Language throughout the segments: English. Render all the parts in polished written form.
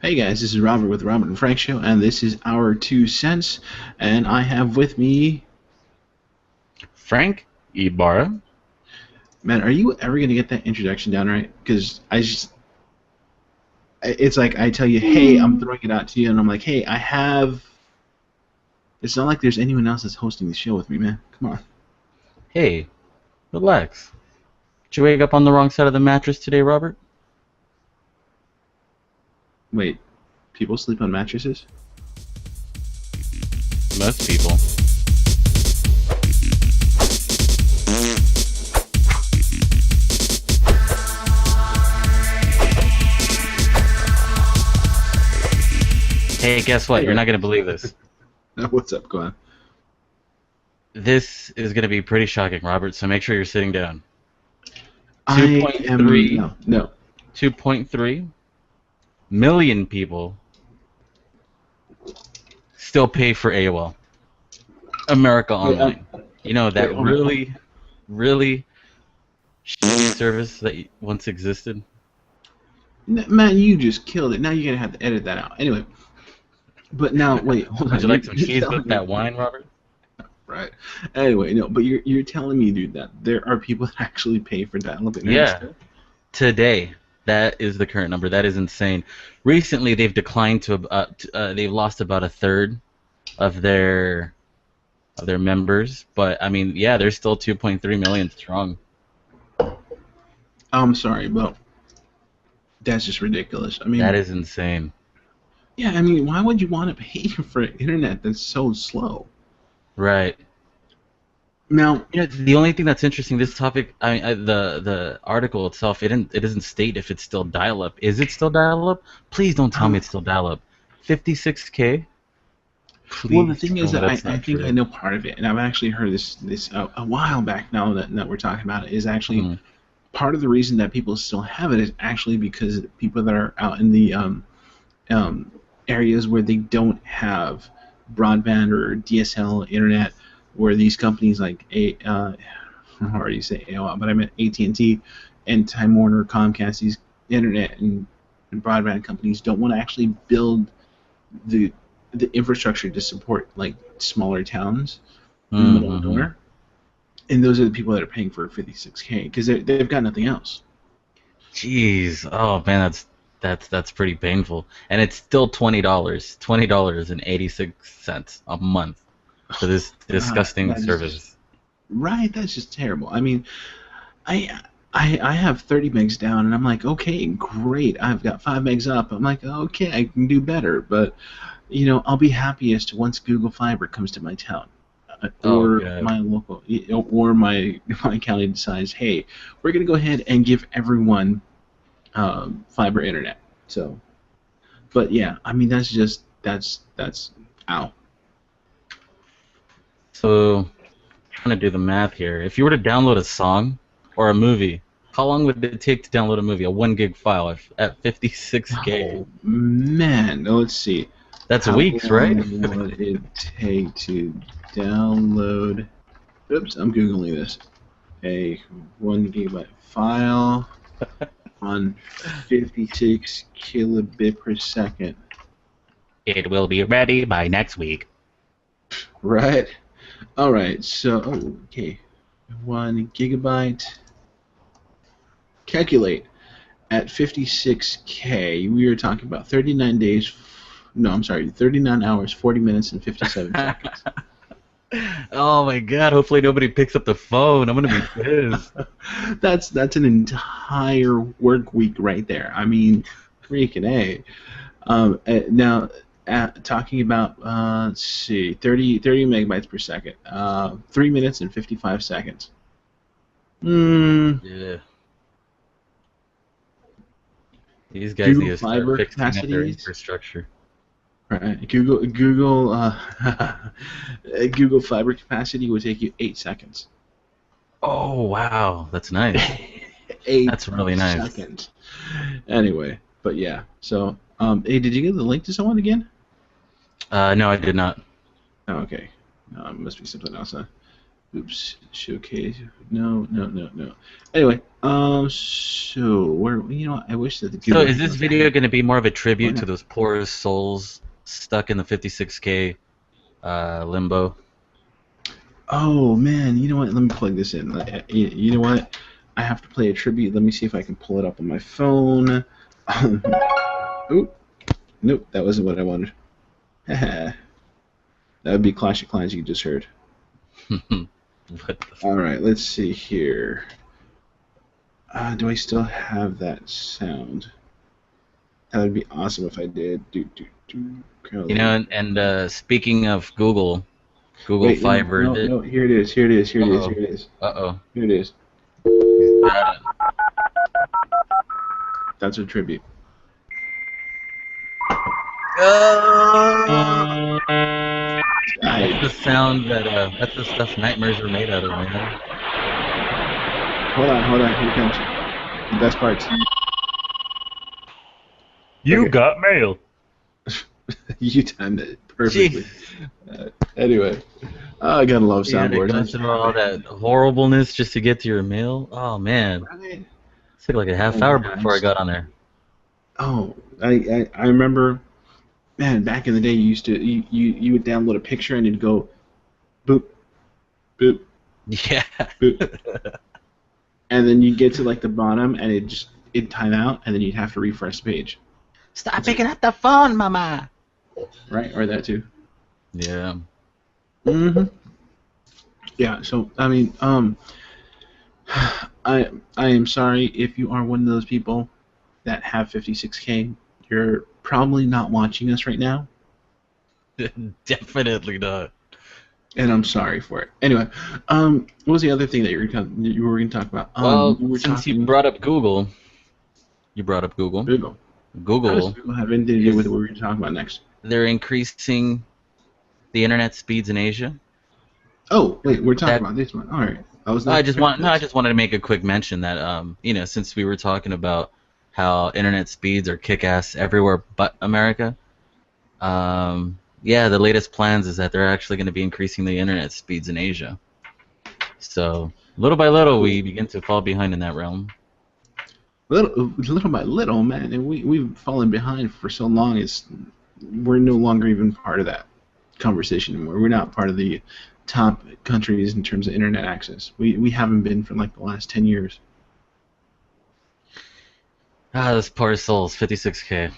Hey guys, this is Robert with the Robert and Frank Show, and this is our 2 cents. And I have with me, Frank Ibarra. man, are you ever gonna get that introduction down right? Because it's like I tell you, hey, I'm throwing it out to you, and I'm like, hey, I have. It's not like there's anyone else that's hosting the show with me, man. Come on. Hey, relax. Did you wake up on the wrong side of the mattress today, Robert? Wait, people sleep on mattresses? Most people. Hey, guess what? You're not going to believe this. What's up? Go on. This is going to be pretty shocking, Robert, so make sure you're sitting down. I am 2.3 no. 2.3 million people still pay for AOL. America Online. You know, that really, really shitty service that once existed. Man, you just killed it. Now you're gonna have to edit that out. Anyway, but now wait, hold on. Would you like some You're cheese telling with me- that wine, Robert? Right. Anyway, no, but you're telling me, dude, that there are people that actually pay for dial-up internet Yeah. still? Today, that is the current number. That is insane. Recently, they've declined to they've lost about a third of their members, but I mean, yeah, they're still 2.3 million strong. I'm sorry, but that's just ridiculous. I mean, That is insane. yeah, I mean, why would you want to pay for internet that's so slow? Right. Now, You know, the only thing that's interesting, this topic, the article itself, it doesn't state if it's still dial-up. Is it still dial-up? Please don't tell me it's still dial-up. 56K? Please well, the thing is tell me that that's I not think true. I know part of it, and I've actually heard this a while back now that we're talking about it, is actually Mhm. part of the reason that people still have it is actually because people that are out in the areas where they don't have broadband or DSL internet, where these companies like I already say AOL, but I meant AT&T and Time Warner, Comcast, these internet and broadband companies don't want to actually build the infrastructure to support like smaller towns in the middle of Mhm. nowhere. And those are the people that are paying for 56K because they've got nothing else. Jeez, oh man, that's pretty painful, and it's still $20 and 86 cents a month for this disgusting That is service. right. That's just terrible. I mean, I I have 30 megs down, and I'm like, okay, great. I've got 5 megs up. I'm like, okay, I can do better. But I'll be happiest once Google Fiber comes to my town, Oh or god. my local, or my county decides, hey, we're gonna go ahead and give everyone fiber internet. So, but yeah, I mean, that's ow. So, trying to do the math here. If you were to download a song or a movie, how long would it take to download a movie? A 1 gig file at 56K. Oh man, let's see. That's How weeks, right? long would it take to download? Oops, I'm googling this. A 1 gigabyte file on 56 kilobit per second. It will be ready by next week. Right. All right. So, okay, 1 gigabyte. Calculate at 56K. We are talking about 39 days. No, I'm sorry, 39 hours, 40 minutes, and 57 seconds. Oh my god, hopefully nobody picks up the phone. I'm gonna be pissed. That's an entire work week right there. I mean, freaking A. Now, talking about, let's see, 30 megabytes per second. 3 minutes and 55 seconds. Yeah. These guys Google need to start Fiber fixing up their capacities. infrastructure. Right. Google Fiber capacity would take you 8 seconds. Oh wow, that's nice. 8 That's really nice. seconds. Anyway, but yeah. So, hey, did you give the link to someone again? No, I did not. Oh, okay. No, it must be something else, huh? Oops, showcase. No, no, no, no. Anyway, so where you know what? I wish that the So Google is had this those. video going to be more of a Why tribute to not? those poor souls stuck in the 56K limbo? Oh man, you know what? Let me plug this in. You know what? I have to play a tribute. Let me see if I can pull it up on my phone. Oop, nope, that wasn't what I wanted. That would be Clash of Clans you just heard. What the All right, let's see here. Do I still have that sound? That would be awesome if I did. You know, Curly. speaking of Google Wait, no, Fiber, no, no. Here it is. Here it is. Here it is. uh-oh, Here it is. uh-oh, Here it is. he's got it. That's a tribute. Oh! That's I the sound that's the stuff nightmares are made out of, man. hold on, hold on. Here it comes. The best parts. You Okay, got mail. you timed it perfectly. Jeez. Anyway, I gotta love You had to soundboards. go through all that horribleness just to get to your mail? Oh, man. Right? It took like a Oh half my hour before I gosh. got on there. Oh, I remember, man. Back in the day, you would download a picture and it'd go boop boop Yeah. boop, and then you get to like the bottom and it'd time out and then you'd have to refresh the page. Stop It's like picking up the phone, mama. right or that too. Yeah. Hmm. Yeah. So I mean, I am sorry if you are one of those people that have 56K. You're probably not watching us right now, Definitely not. and I'm sorry for it. Anyway, what was the other thing that you were going to talk about? Well, You were since you talking brought up Google, you brought up Google. Google. How does Google Google have anything to do with is what we're going to talk about next? they're increasing the internet speeds in Asia. Oh, wait, we're talking That about this one. All right, I was I not just prepared want for no, I this. just wanted to make a quick mention that since we were talking about how internet speeds are kick-ass everywhere but America, yeah, the latest plans is that they're actually going to be increasing the internet speeds in Asia. So little by little, Oh, we begin to fall behind in that realm. little by little, man, and we've fallen behind for so long. We're no longer even part of that conversation anymore. We're not part of the top countries in terms of internet access. We haven't been for like the last 10 years. Ah, those poor souls, 56K.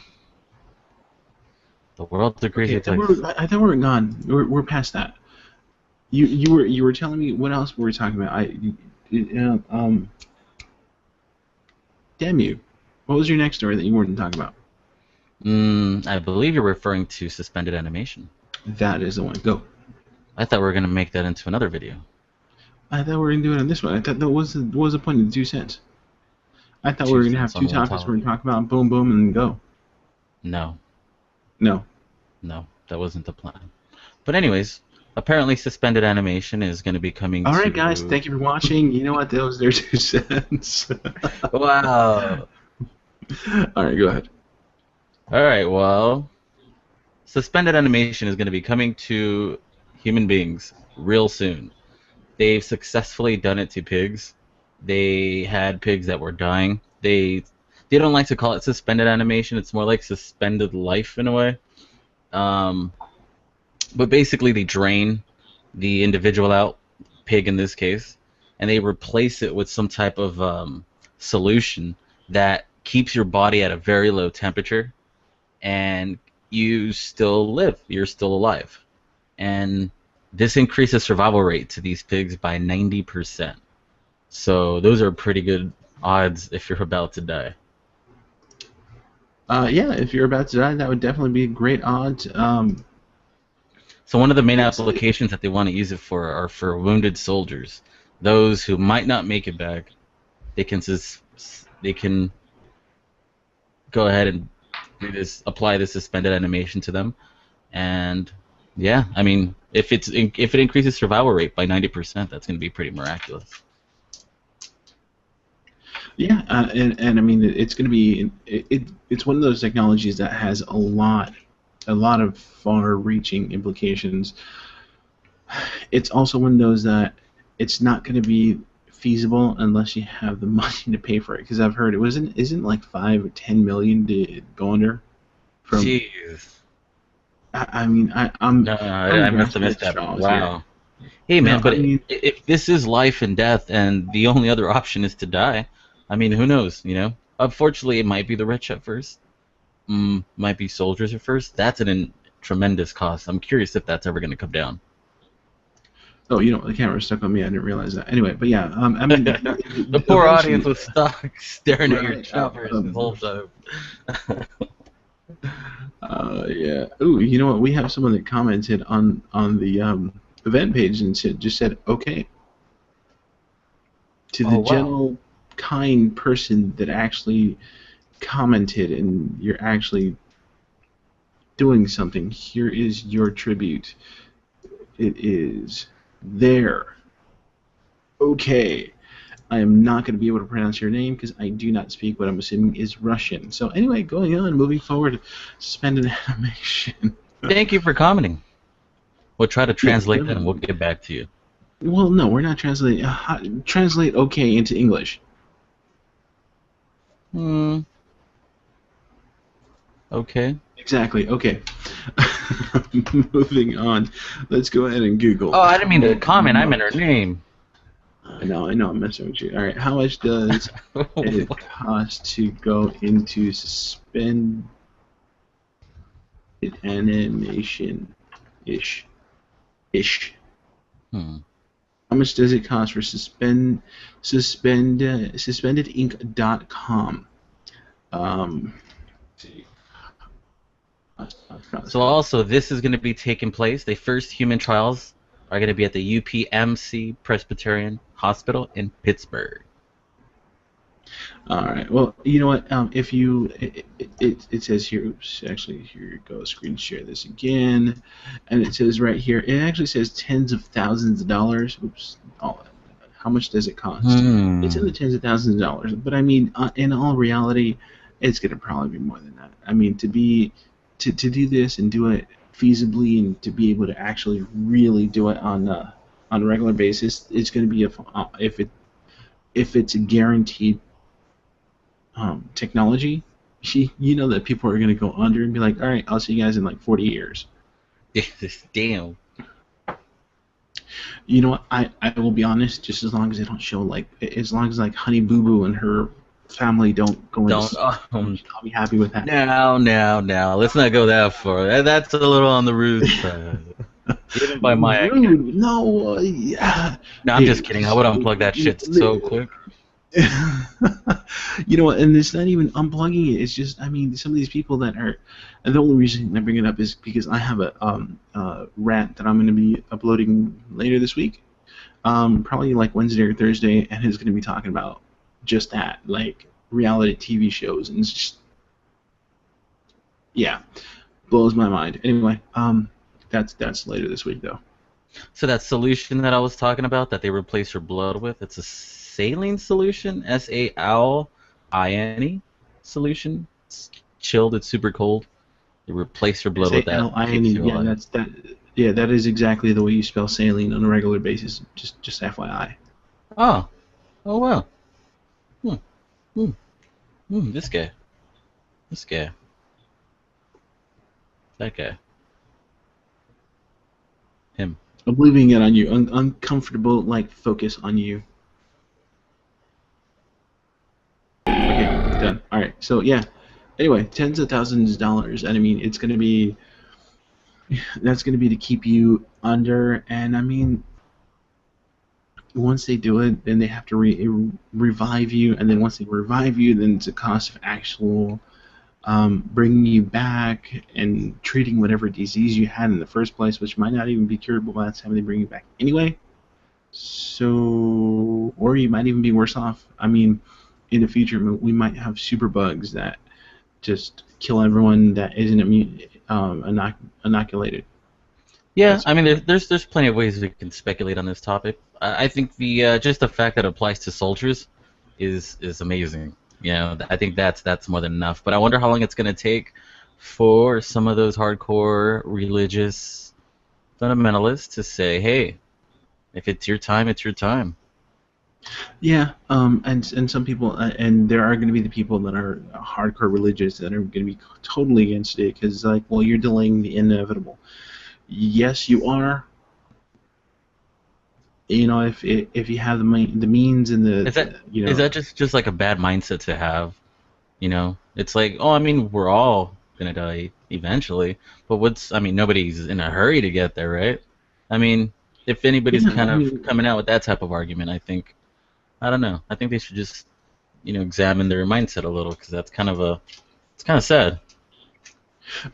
The world's a Okay, crazy place. I thought we were gone. We're past that. You were telling me what else were we talking about? Damn you. What was your next story that you weren't talking about? I believe you're referring to suspended animation. That is the one. Go. I thought we were going to make that into another video. I thought we were gonna do it on this one. I thought that was what was the point of the 2 cents. I thought we Two were gonna have cents two on one topics we're topic. gonna talk about, boom, boom, and go. No, No. no, that wasn't the plan. But anyways, apparently suspended animation is going to be coming All right, guys. to. Thank you for watching. You know what? That was their 2 cents. Wow. All right, go ahead. All right. Well, suspended animation is going to be coming to human beings real soon. They've successfully done it to pigs. They had pigs that were dying. They don't like to call it suspended animation. It's more like suspended life in a way. Um, but basically, they drain the individual out, pig in this case, and they replace it with some type of solution that keeps your body at a very low temperature, and you still live. You're still alive, and this increases survival rate to these pigs by 90%. So those are pretty good odds if you're about to die. Yeah, if you're about to die, that would definitely be a great odds. So one of the main It's applications that they want to use it for are for wounded soldiers, those who might not make it back. They can go ahead and apply this suspended animation to them, and yeah, I mean, if it increases survival rate by 90%, that's going to be pretty miraculous. yeah, and I mean it's going to be it's one of those technologies that has a lot of far-reaching implications. It's also one of those that it's not going to be feasible unless you have the money to pay for it. Because I've heard it wasn't isn't like 5 or 10 million to go under from. Jeez. I mean, No, I'm I must have grasping missed at that. straws here. Wow. Hey, No, man, I but mean, if this is life and death, and the only other option is to die, I mean, who knows? You know. Unfortunately, it might be the rich at first. Might be soldiers at first. That's tremendous cost. I'm curious if that's ever going to come down. oh, the camera's stuck on me. I didn't realize that. Anyway, but yeah, I mean, The poor audience eventually, was stuck staring at your right? choppers this whole time. Yeah. Ooh, you know what? We have someone that commented on the event page and just said okay to the Oh wow. gentle, kind person that actually commented, and you're actually doing something. Here is your tribute. It is there. Okay. I am not going to be able to pronounce your name because I do not speak what I'm assuming is Russian. So anyway, going on, moving forward, suspended animation. Thank you for commenting. We'll try to Yeah, translate that and we'll definitely. get back to you. Well, no, we're not translating. Translate okay into English. Hmm. Okay. Exactly. Okay. Moving on. Let's go ahead and Google Oh, I didn't mean to how comment. I meant her much. name. I know, I'm messing with you. All right, how much does it cost to go into suspended animation ish? Hmm. How much does it cost for suspendedink.com? Let's see. So also, this is going to be taking place. The first human trials are going to be at the UPMC Presbyterian Hospital in Pittsburgh. All right. Well, you know what? If you, it says here. Oops. Actually, here you go. Screen share this again, and it says right here. It actually says tens of thousands of dollars. Oops. How much does it cost? It's in the Hmm. tens of thousands of dollars. But I mean, in all reality, it's gonna probably be more than that. I mean, to do this and do it feasibly and to be able to actually really do it on a regular basis, it's gonna be if it's a guaranteed technology, you know that people are going to go under and be like, all right, I'll see you guys in like 40 years. Damn. You know what? I will be honest, just as long as they don't show like, as long as like Honey Boo Boo and her family don't go into Don't. space, I'll be happy with that. Now. Let's not go that far. That's a little on the rude side, even by my account. Rude. No. Yeah. No, I'm Hey. just kidding. I would unplug that shit so quick. You know, and it's not even unplugging it. It's just, I mean, some of these people that are, and the only reason I bring it up is because I have a rant that I'm going to be uploading later this week, probably like Wednesday or Thursday, and it's going to be talking about just that, like reality TV shows, and it's just, yeah, blows my mind. Anyway, that's later this week though. So that solution that I was talking about that they replace your blood with, it's a saline solution, SALINE solution. It's chilled, it's super cold. You replace your blood with that, SALINE. keeps you Yeah, alive. that's that. Yeah, that is exactly the way you spell saline on a regular basis. Just FYI. Oh, oh wow. Hmm, hmm, this guy, this guy, that guy, him. I'm leaving it on you. Uncomfortable, like focus on you. Okay, done. All right. So yeah. Anyway, tens of thousands of dollars, and I mean, it's gonna be that's gonna be to keep you under, and I mean, once they do it, then they have to revive you, and then once they revive you, then it's a cost of actual bringing you back and treating whatever disease you had in the first place, which might not even be curable by the time they bring you back anyway. So, or you might even be worse off. I mean, in the future, we might have super bugs that just kill everyone that isn't inoculated. Yeah, That's I mean, there's plenty of ways we can speculate on this topic. I think the just the fact that it applies to soldiers is amazing. You know, I think that's more than enough. But I wonder how long it's going to take for some of those hardcore religious fundamentalists to say, "Hey, If it's your time, it's your time. Yeah, and some people, and there are going to be the people that are hardcore religious that are going to be totally against it because, like, well, you're delaying the inevitable. Yes, you are. You know, if you have the means and Is that you is know, that just like a bad mindset to have? You know, it's like, oh, I mean, we're all gonna die eventually, but I mean, nobody's in a hurry to get there, right? I mean, if anybody's yeah, kind I of mean, coming out with that type of argument, I don't know. I think they should just, examine their mindset a little because it's kind of sad.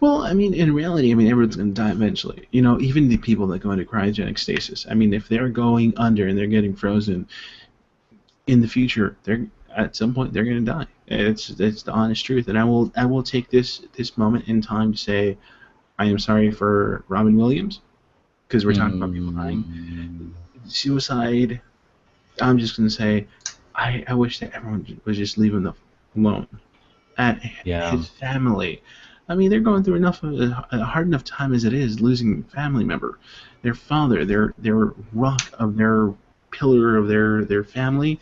well, I mean, in reality, I mean, everyone's going to die eventually. You know, even the people that go into cryogenic stasis. I mean, if they're going under and they're getting frozen in the future, they're at some point they're going to die. It's the honest truth, and I will take this moment in time to say I am sorry for Robin Williams because we're talking about people dying. Mm, Suicide. I'm just going to say I wish that everyone was just leaving them alone. At yeah, his family. I mean, they're going through enough of a hard enough time as it is, losing a family member, their father, their rock of their pillar of their family,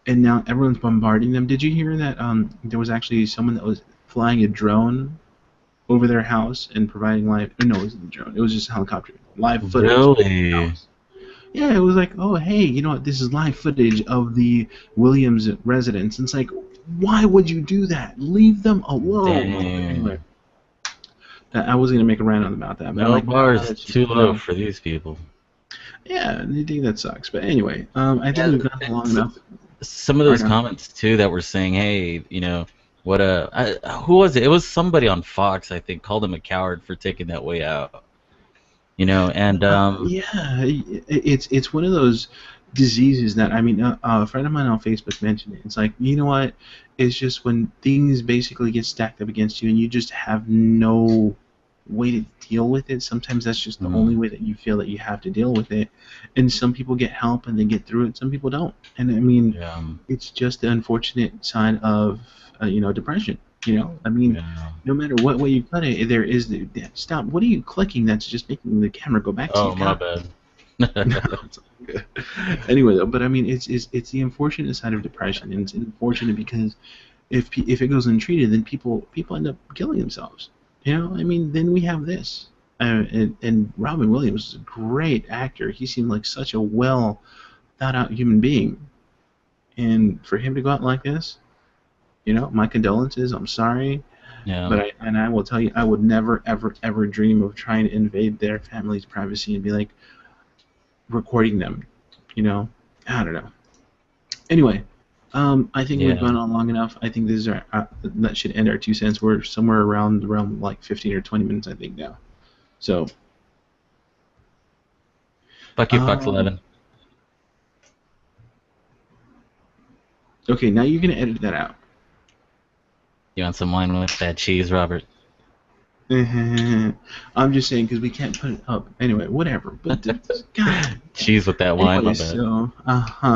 and now everyone's bombarding them. Did you hear that? There was actually someone that was flying a drone over their house and providing live. No, it wasn't a drone. It was just a helicopter. Live footage of the really. house. Yeah, it was like, oh, hey, you know what? This is live footage of the Williams residence. And it's like, why would you do that? Leave them alone. But anyway, Dang. I was gonna make a rant on about that, but I'm No like, nah, bars that's too low for these people. yeah, I think that sucks. But anyway, I think Yeah, we've gone long enough. some of Right those now. comments too that were saying, "Hey, who was it? It was somebody on Fox, I think, called him a coward for taking that way out." And Yeah, it's one of those diseases that I mean, a friend of mine on Facebook mentioned it. It's like, you know what? It's just when things basically get stacked up against you, and you just have no way to deal with it. Sometimes that's just the only mm, way that you feel that you have to deal with it. And some people get help and they get through it. Some people don't. And I mean, yeah, it's just the unfortunate side of depression. I mean, yeah. no matter what way you cut it, there is stop. What are you clicking? That's just making the camera go back to you. Oh, my God. bad. No, it's all good. Anyway, though, but I mean, it's the unfortunate side of depression, and it's unfortunate because if it goes untreated, then people end up killing themselves. I mean, then we have this. And Robin Williams is a great actor. He seemed like such a well thought out human being, and for him to go out like this, my condolences. I'm sorry, Yeah. but I will tell you, I would never, ever, ever dream of trying to invade their family's privacy and be like recording them. You know, I don't know. Anyway, I think we've Yeah. gone on long enough. I think this is that should end our 2 cents. We're somewhere around the realm like 15 or 20 minutes, I think now. So, Fuck you, Fox um, 11. okay, now you're gonna edit that out. You want some wine with that cheese, Robert? I'm just saying because we can't put it up anyway. Whatever. But God. Cheese with that wine, my Anyway, bad.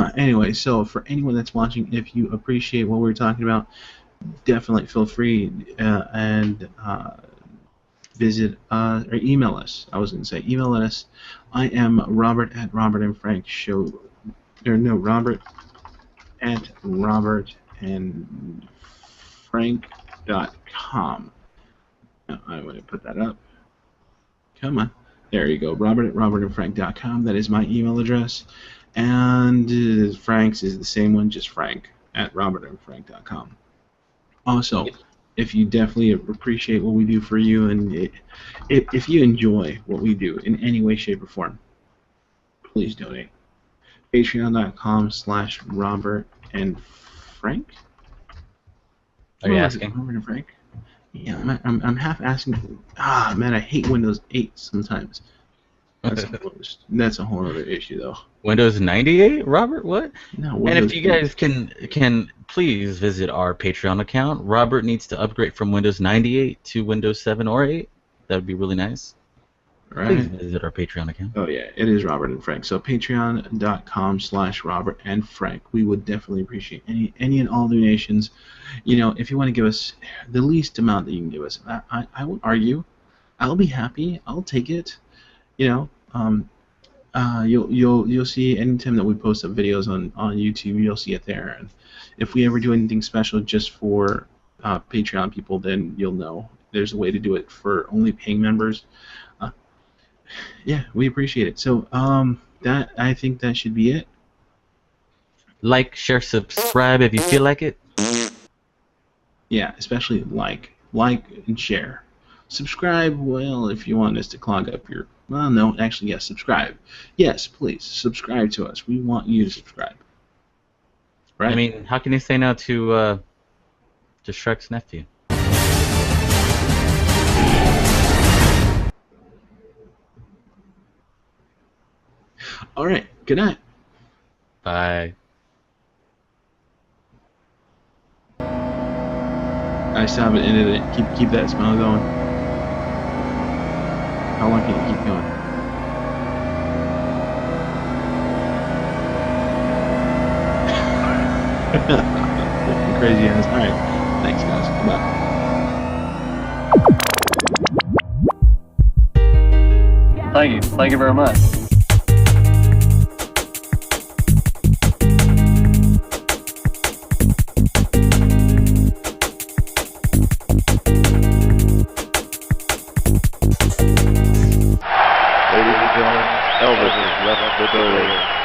so Anyway, so for anyone that's watching, if you appreciate what we're talking about, definitely feel free and visit or email us. I was going to say email us. I am Robert at Robert and Frank Show. Or no, Robert at Robert and Frank.com. I want to put that up. Come on. There you go. Robert at robertandfrank.com. That is my email address. And Frank's is the same one, just Frank at robertandfrank.com. Also, if you definitely appreciate what we do for you and if you enjoy what we do in any way, shape, or form, please donate. Patreon.com/Robert and Frank. Are you What was it? asking? Robert and Frank? Yeah, I'm half asking. Man, I hate Windows 8 sometimes. That's a whole other issue, though. Windows 98, Robert? What? No, And if Windows you 8. guys can please visit our Patreon account. Robert needs to upgrade from Windows 98 to Windows 7 or 8. That would be really nice. Please Right? visit our Patreon account. Oh yeah, it is Robert and Frank. So patreon.com/Robert and Frank. We would definitely appreciate any and all donations. If you want to give us the least amount that you can give us, I won't argue. I'll be happy. I'll take it. You know, um, You'll see anytime that we post up videos on YouTube, you'll see it there. And if we ever do anything special just for Patreon people, then you'll know. There's a way to do it for only paying members. Uh, yeah, we appreciate it. So that I think that should be it. Like, share, subscribe if you feel like it. Yeah, especially like and share. Subscribe, well, if you want us to clog up your, well, no, actually, yes, subscribe. Yes, please subscribe to us. We want you to subscribe. I Right? mean, how can you say no to Shrek's nephew? All right. Good night. Bye. I still haven't ended it. Keep that smile going. How long can you keep going? Crazy ass. All right. Thanks, guys. Bye. Thank you. Thank you very much. Ladies and gentlemen, Elvis has left the building.